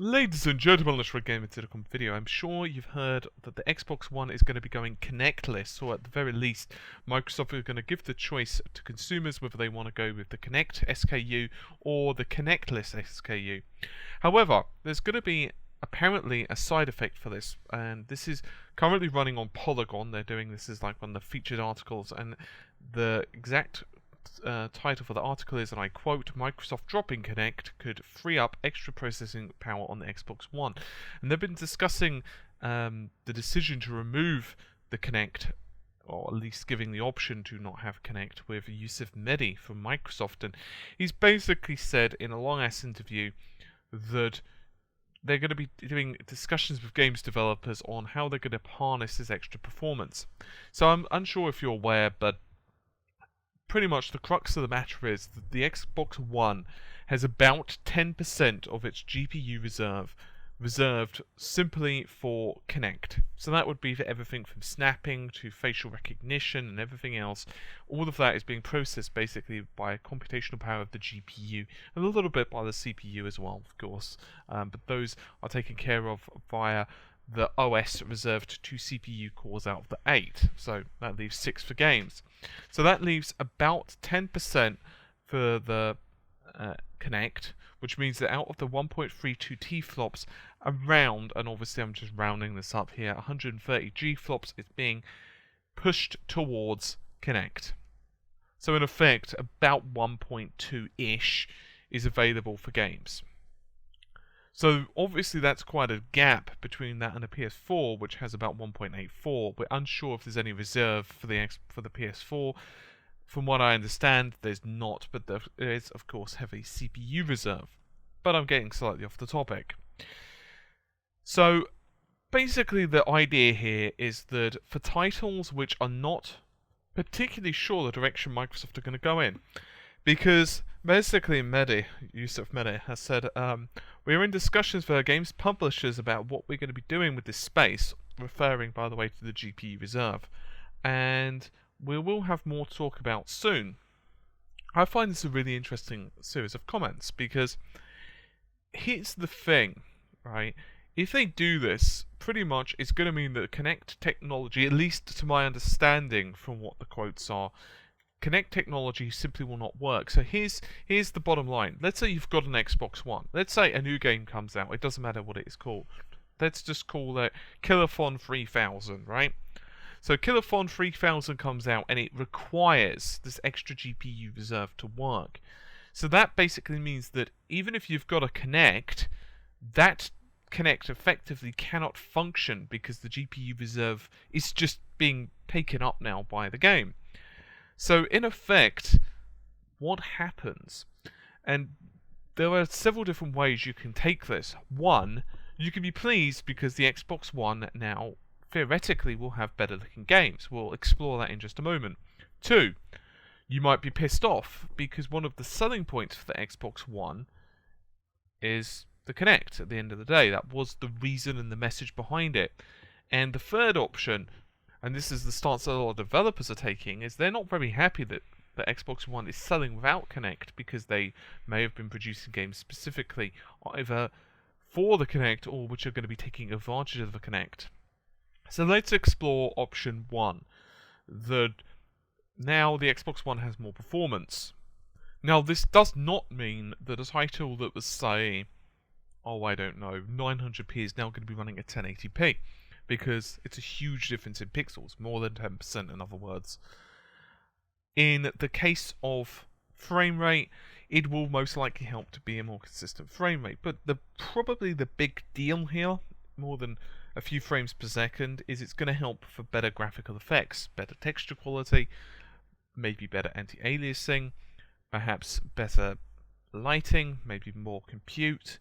Ladies and gentlemen, let's game into the video. I'm sure you've heard that the Xbox One is going to be going Kinectless, or at the very least, Microsoft are going to give the choice to consumers whether they want to go with the Kinect SKU or the Kinectless SKU. However, there's going to be apparently a side effect for this, and this is currently running on Polygon. They're doing this as like one of the featured articles, and the exact title for the article is, and I quote, "Microsoft dropping Kinect could free up extra processing power on the Xbox One." And they've been discussing the decision to remove the Kinect, or at least giving the option to not have Kinect, with Yusuf Mehdi from Microsoft. And he's basically said in a long-ass interview that they're going to be doing discussions with games developers on how they're going to harness this extra performance. So I'm unsure if you're aware, but pretty much the crux of the matter is that the Xbox One has about 10% of its GPU reserved simply for Kinect. So that would be for everything from snapping to facial recognition and everything else. All of that is being processed basically by computational power of the GPU and a little bit by the CPU as well, of course. But those are taken care of via the OS reserved 2 CPU cores out of the 8, so that leaves 6 for games. So that leaves about 10% for the Kinect, which means that out of the 1.32 T-flops, around, and obviously I'm just rounding this up here, 130 G-flops is being pushed towards Kinect. So in effect, about 1.2-ish is available for games. So obviously that's quite a gap between that and the PS4, which has about 1.84. We're unsure if there's any reserve for the PS4. From what I understand, there's not, but there is, of course, heavy CPU reserve. But I'm getting slightly off the topic. So basically the idea here is that for titles which are not particularly sure the direction Microsoft are going to go in, because basically Yusuf Mehdi has said, we are in discussions with our games publishers about what we're going to be doing with this space, referring, by the way, to the GPU reserve, and we will have more to talk about soon. I find this a really interesting series of comments, because here's the thing, right? If they do this, pretty much it's going to mean that Kinect technology, at least to my understanding from what the quotes are, Kinect technology simply will not work. So here's the bottom line. Let's say you've got an Xbox One. Let's say a new game comes out. It doesn't matter what it is called. Let's just call it Killafon 3000, right? So Killafon 3000 comes out and it requires this extra GPU reserve to work. So that basically means that even if you've got a Kinect, that Kinect effectively cannot function because the GPU reserve is just being taken up now by the game. So in effect, what happens? And there are several different ways you can take this. One, you can be pleased because the Xbox One now theoretically will have better looking games. We'll explore that in just a moment. Two, you might be pissed off because one of the selling points for the Xbox One is the Kinect at the end of the day. That was the reason and the message behind it. And the third option, and this is the stance that a lot of developers are taking, is they're not very happy that the Xbox One is selling without Kinect because they may have been producing games specifically either for the Kinect or which are going to be taking advantage of the Kinect. So let's explore option one, that now the Xbox One has more performance. Now this does not mean that a title that was, say, I don't know, 900p is now going to be running at 1080p. Because it's a huge difference in pixels, more than 10% in other words. In the case of frame rate, it will most likely help to be a more consistent frame rate. But probably the big deal here, more than a few frames per second, is it's going to help for better graphical effects, better texture quality, maybe better anti-aliasing, perhaps better lighting, maybe more compute,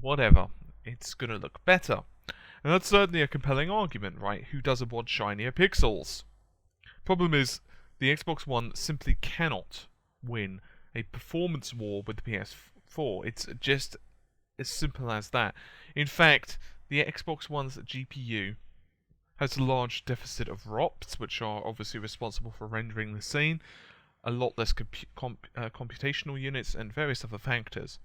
whatever. It's going to look better. And that's certainly a compelling argument, right? Who doesn't want shinier pixels? Problem is, the Xbox One simply cannot win a performance war with the PS4. It's just as simple as that. In fact, the Xbox One's GPU has a large deficit of ROPs, which are obviously responsible for rendering the scene, a lot less computational units, and various other factors.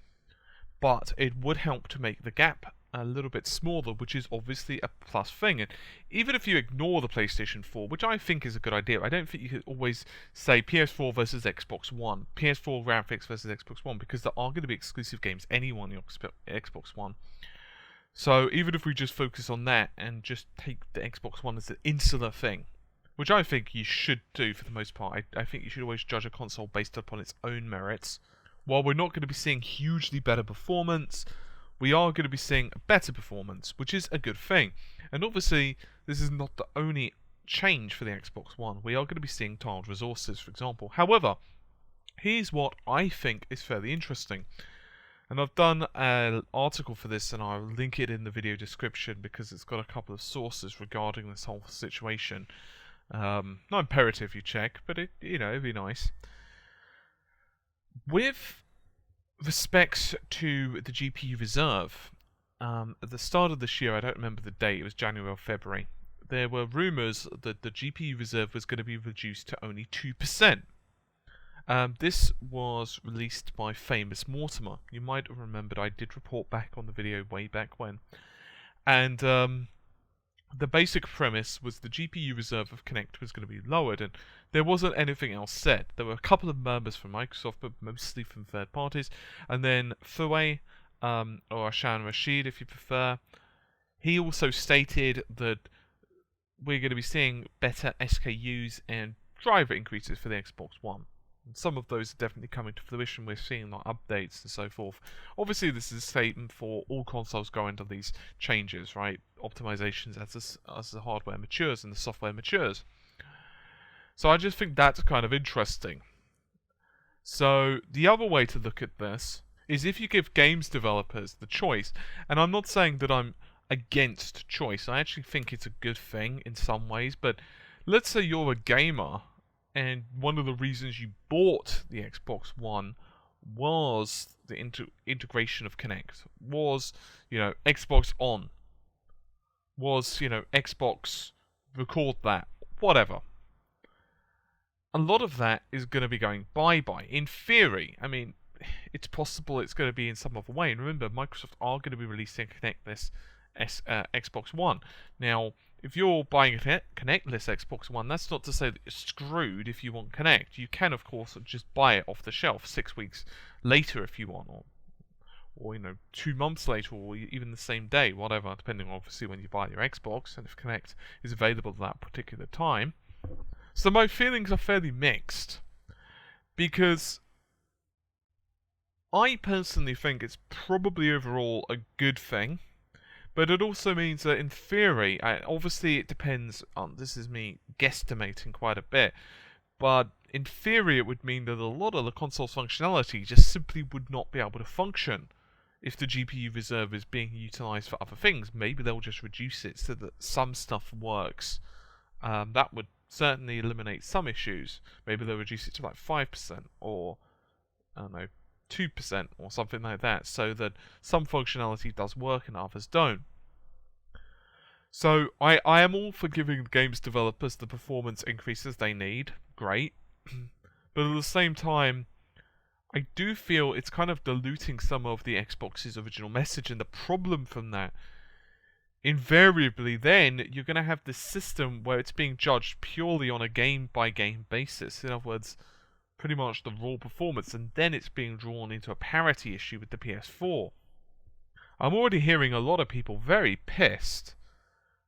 but it would help to make the gap a little bit smaller, which is obviously a plus thing. And even if you ignore the PlayStation 4, which I think is a good idea, I don't think you could always say PS4 versus Xbox One, PS4 graphics versus Xbox One, because there are going to be exclusive games anyway on the Xbox One. So even if we just focus on that and just take the Xbox One as an insular thing, which I think you should do for the most part, I think you should always judge a console based upon its own merits. While we're not going to be seeing hugely better performance, we are going to be seeing a better performance, which is a good thing. And obviously, this is not the only change for the Xbox One. We are going to be seeing tiled resources, for example. However, here's what I think is fairly interesting. And I've done an article for this, and I'll link it in the video description because it's got a couple of sources regarding this whole situation. Not imperative you check, but it'd be nice. With respects to the GPU reserve, at the start of this year, I don't remember the date, it was January or February, there were rumours that the GPU reserve was going to be reduced to only 2%. This was released by Famous Mortimer. You might have remembered I did report back on the video way back when. And the basic premise was the GPU reserve of Kinect was going to be lowered, and there wasn't anything else said. There were a couple of murmurs from Microsoft, but mostly from third parties. And then Thuwei, or Ashan Rashid, if you prefer, he also stated that we're going to be seeing better SKUs and driver increases for the Xbox One. And some of those are definitely coming to fruition. We're seeing like updates and so forth. Obviously, this is a statement for all consoles going to these changes, right? Optimizations as the hardware matures and the software matures. So I just think that's kind of interesting. So the other way to look at this is if you give games developers the choice, and I'm not saying that I'm against choice. I actually think it's a good thing in some ways, but let's say you're a gamer and one of the reasons you bought the Xbox One was the integration of Kinect, was, Xbox On, was, Xbox record that, whatever. A lot of that is going to be going bye-bye. In theory, I mean, it's possible it's going to be in some other way. And remember, Microsoft are going to be releasing Kinectless Xbox One. Now, if you're buying a Kinectless Xbox One, that's not to say that you're screwed if you want Kinect. You can, of course, just buy it off the shelf 6 weeks later if you want, or 2 months later, or even the same day, whatever, depending on obviously when you buy your Xbox and if Kinect is available at that particular time. So my feelings are fairly mixed, because I personally think it's probably overall a good thing. But it also means that in theory, obviously it depends on, this is me guesstimating quite a bit, but in theory it would mean that a lot of the console's functionality just simply would not be able to function if the GPU reserve is being utilized for other things. Maybe they'll just reduce it so that some stuff works. That would certainly eliminate some issues. Maybe they'll reduce it to like 5% or, I don't know, 2% or something like that, so that some functionality does work and others don't. So I am all for giving games developers the performance increases they need, great. But at the same time, I do feel it's kind of diluting some of the Xbox's original message, and the problem from that, invariably then, you're going to have this system where it's being judged purely on a game-by-game basis. In other words, pretty much the raw performance, and then it's being drawn into a parity issue with the PS4. I'm already hearing a lot of people very pissed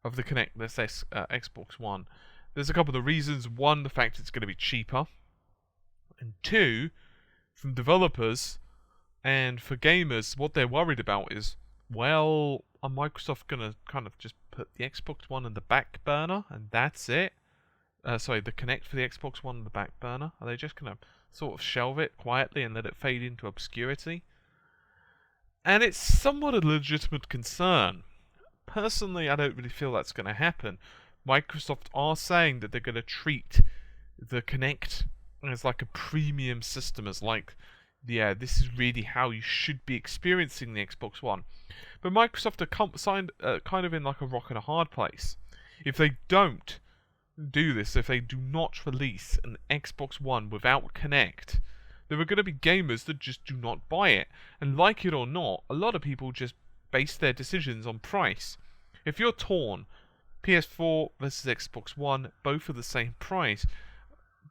of the Kinectless Xbox One. There's a couple of reasons. One, the fact it's going to be cheaper. And two, from developers and for gamers, what they're worried about is, well, are Microsoft going to kind of just put the Xbox One in the back burner and that's it? The Kinect for the Xbox One on the back burner? Are they just going to sort of shelve it quietly and let it fade into obscurity? And it's somewhat a legitimate concern. Personally, I don't really feel that's going to happen. Microsoft are saying that they're going to treat the Kinect as like a premium system, as like, yeah, this is really how you should be experiencing the Xbox One. But Microsoft are kind of in like a rock and a hard place. If they don't do this, if they do not release an Xbox One without Kinect, There are going to be gamers that just do not buy it. And like it or not, a lot of people just base their decisions on price. If you're torn, PS4 versus Xbox One, both are the same price,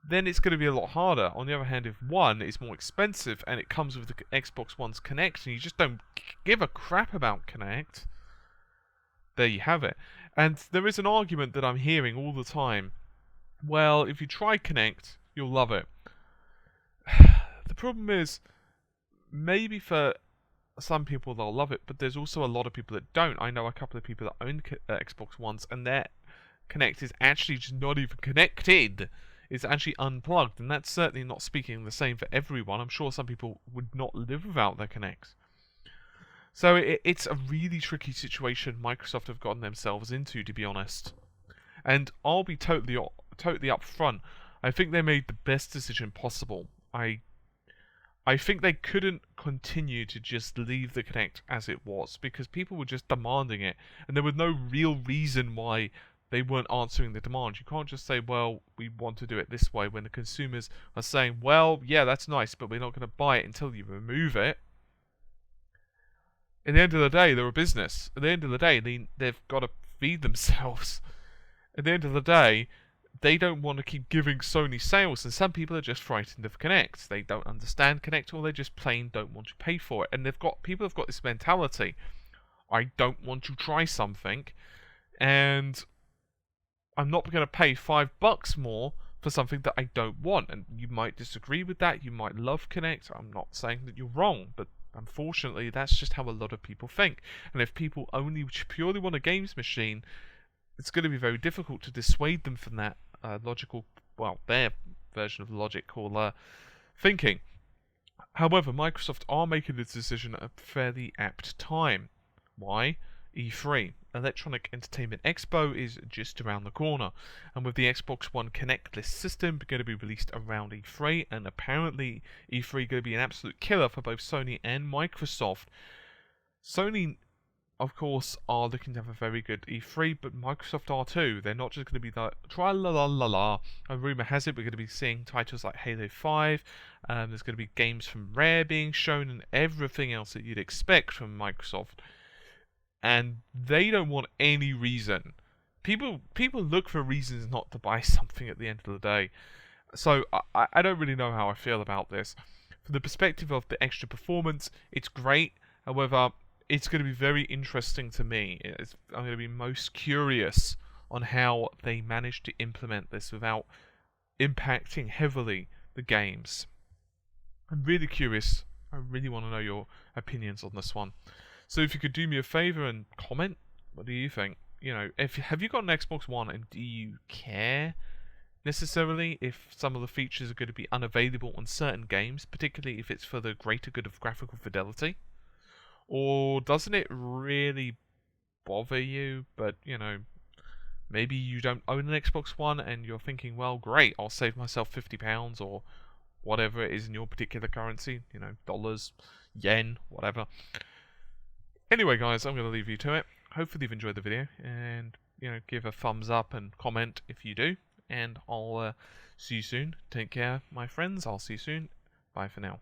then it's going to be a lot harder. On the other hand, if one is more expensive and it comes with the Xbox One's Kinect and you just don't give a crap about Kinect, there you have it. And there is an argument that I'm hearing all the time. Well, if you try Kinect, you'll love it. The problem is, maybe for some people they'll love it, but there's also a lot of people that don't. I know a couple of people that own Xbox Ones, and their Kinect is actually just not even connected. It's actually unplugged, and that's certainly not speaking the same for everyone. I'm sure some people would not live without their Kinects. So it's a really tricky situation Microsoft have gotten themselves into, to be honest. And I'll be totally upfront. I think they made the best decision possible. I think they couldn't continue to just leave the Kinect as it was, because people were just demanding it, and there was no real reason why they weren't answering the demand. You can't just say, well, we want to do it this way, when the consumers are saying, well, yeah, that's nice, but we're not going to buy it until you remove it. At the end of the day, they're a business. At the end of the day, they've got to feed themselves. At the end of the day, they don't want to keep giving Sony sales, and some people are just frightened of Kinect. They don't understand Kinect, or they just plain don't want to pay for it. And people have got this mentality: I don't want to try something, and I'm not going to pay $5 more for something that I don't want. And you might disagree with that. You might love Kinect. I'm not saying that you're wrong, but unfortunately, that's just how a lot of people think. And if people only purely want a games machine, it's going to be very difficult to dissuade them from that their version of logical thinking. However, Microsoft are making this decision at a fairly apt time. Why? E3. Electronic Entertainment Expo is just around the corner, and with the Xbox One Kinectless system going to be released around E3, and apparently E3 going to be an absolute killer for both Sony and Microsoft. Sony, of course, are looking to have a very good E3, but Microsoft are too. They're not just going to be like tra-la-la-la-la. A rumour has it we're going to be seeing titles like Halo 5, there's going to be games from Rare being shown, and everything else that you'd expect from Microsoft. And they don't want any reason. People look for reasons not to buy something at the end of the day. So I don't really know how I feel about this. From the perspective of the extra performance, it's great. However, it's going to be very interesting to me. I'm going to be most curious on how they managed to implement this without impacting heavily the games. I'm really curious. I really want to know your opinions on this one. So if you could do me a favour and comment, what do you think? You know, have you got an Xbox One, and do you care necessarily if some of the features are going to be unavailable on certain games, particularly if it's for the greater good of graphical fidelity? Or doesn't it really bother you, but, you know, maybe you don't own an Xbox One and you're thinking, well, great, I'll save myself £50 or whatever it is in your particular currency, you know, dollars, yen, whatever. Anyway, guys, I'm going to leave you to it. Hopefully you've enjoyed the video, and, you know, give a thumbs up and comment if you do. And I'll see you soon. Take care, my friends. I'll see you soon. Bye for now.